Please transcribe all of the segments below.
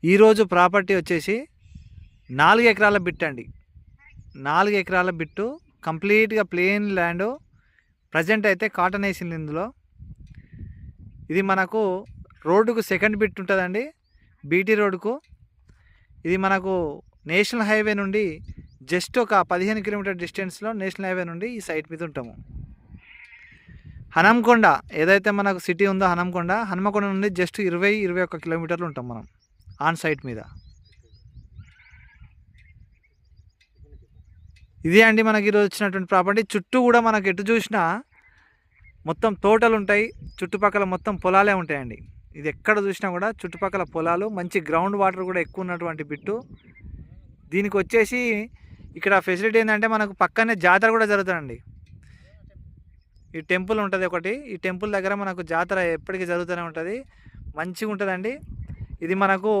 ఈరోజు ప్రాపర్టీ వచ్చేసి 4 ఎకరాల బిట్ అండి. 4 ఎకరాల బిట్టు కంప్లీట్గా ప్లెయిన్ ల్యాండ్. ప్రజెంట్ అయితే కాటన్ వేసింది ఇందులో. ఇది మనకు రోడ్డుకు సెకండ్ బిట్ ఉంటుందండి, బీటీ రోడ్డుకు. ఇది మనకు నేషనల్ హైవే నుండి జస్ట్ ఒక 15 కిలోమీటర్ డిస్టెన్స్లో నేషనల్ హైవే నుండి ఈ సైట్ మీద ఉంటాము. హనంకొండ ఏదైతే మనకు సిటీ ఉందో హనుమకొండ నుండి జస్ట్ 20-21 కిలోమీటర్లు ఉంటాం మనం ఆన్ సైట్ మీద. ఇదే అండి మనకి ఈరోజు వచ్చినటువంటి ప్రాపర్టీ. చుట్టూ కూడా మనకు ఎటు చూసినా మొత్తం తోటలు ఉంటాయి, చుట్టుపక్కల మొత్తం పొలాలే ఉంటాయండి. ఇది ఎక్కడ చూసినా కూడా చుట్టుపక్కల పొలాలు, మంచి గ్రౌండ్ వాటర్ కూడా ఎక్కువ ఉన్నటువంటి బిట్టు. దీనికి వచ్చేసి ఇక్కడ ఫెసిలిటీ ఏంటంటే మనకు పక్కనే జాతర కూడా జరుగుతుందండి. ఈ టెంపుల్ ఉంటుంది ఒకటి, ఈ టెంపుల్ దగ్గర మనకు జాతర ఎప్పటికీ జరుగుతూనే ఉంటుంది, మంచిగా ఉంటుందండి. ఇది మనకు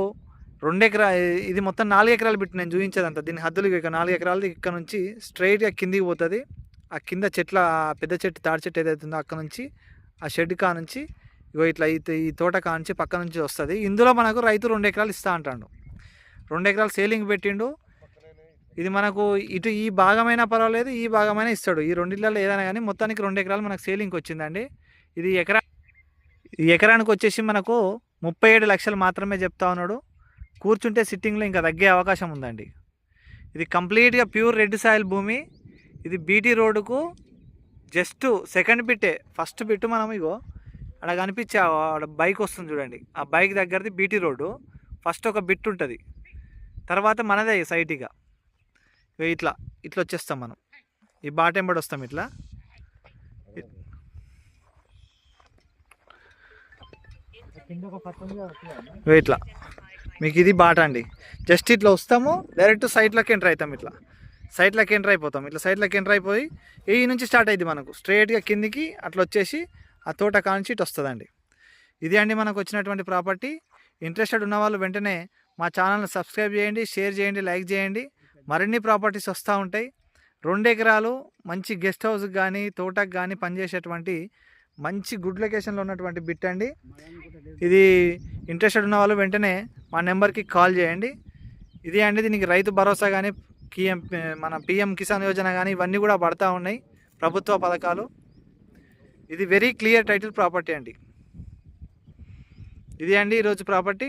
2 ఎకరాలు, ఇది మొత్తం 4 ఎకరాలు బిట్టు నేను చూపించేదంతా. దీని హద్దులు ఇక 4 ఎకరాలు ఇక్కడ నుంచి స్ట్రైట్గా కిందికి పోతుంది. ఆ కింద చెట్ల పెద్ద చెట్టు తాడి చెట్టు ఏదైతే ఉందో అక్కడ నుంచి ఆ షెడ్ కా నుంచి ఇగో ఇట్లా ఈ తోట కా నుంచి పక్క నుంచి వస్తుంది. ఇందులో మనకు రైతు 2 ఎకరాలు ఇస్తా అంటాడు. 2 ఎకరాలు సేలింగ్ పెట్టిండు. ఇది మనకు ఇటు ఈ భాగమైనా పర్వాలేదు, ఈ భాగమైనా ఇస్తాడు. ఈ రెండిళ్ళలో ఏదైనా కానీ మొత్తానికి 2 ఎకరాలు మనకు సేలింగ్కి వచ్చిందండి. ఇది ఎకరానికి వచ్చేసి మనకు 37 లక్షలు మాత్రమే చెప్తా ఉన్నాడు. కూర్చుంటే సిట్టింగ్లో ఇంకా తగ్గే అవకాశం ఉందండి. ఇది కంప్లీట్గా ప్యూర్ రెడ్ సాయిల్ భూమి. ఇది బీటీ రోడ్డుకు జస్ట్ సెకండ్ బిట్టే. ఫస్ట్ బిట్టు మనం ఇగో అక్కడ కనిపించే బైక్ వస్తుంది చూడండి, ఆ బైక్ దగ్గరది బీటీ రోడ్డు. ఫస్ట్ ఒక బిట్ ఉంటుంది, తర్వాత మనదే సైట్గా ఇట్లా వచ్చేస్తాం మనం. ఈ బాటెంబడి వస్తాం ఇట్లా. ఇట్లా మీకు ఇది బాట అండి. జస్ట్ ఇట్లా వస్తాము, డైరెక్ట్ సైట్లోకి ఎంటర్ అవుతాం. ఇట్లా సైట్లోకి ఎంటర్ అయిపోతాం. ఇట్లా సైట్లోకి ఎంటర్ అయిపోయి ఈ నుంచి స్టార్ట్ అయింది మనకు స్ట్రైట్గా కిందికి అట్లా వచ్చేసి ఆ తోట కాంచి ఇటు వస్తుందండి. ఇది అండి మనకు వచ్చినటువంటి ప్రాపర్టీ. ఇంట్రెస్టెడ్ ఉన్న వాళ్ళు వెంటనే మా ఛానల్ని సబ్స్క్రైబ్ చేయండి, షేర్ చేయండి, లైక్ చేయండి. మరిన్ని ప్రాపర్టీస్ వస్తూ ఉంటాయి. 2 ఎకరాలు మంచి గెస్ట్ హౌస్కి కానీ తోటకు కానీ పనిచేసేటువంటి మంచి గుడ్ లొకేషన్లో ఉన్నటువంటి బిట్ అండి. ఇది ఇంట్రెస్టెడ్ ఉన్న వాళ్ళు వెంటనే మా నెంబర్కి కాల్ చేయండి. ఇది అండి దీనికి రైతు భరోసా కానీ మన పిఎం కిసాన్ యోజన కానీ ఇవన్నీ కూడా పడతా ఉన్నాయి, ప్రభుత్వ పథకాలు. ఇది వెరీ క్లియర్ టైటిల్ ప్రాపర్టీ అండి. ఇది అండి ఈరోజు ప్రాపర్టీ.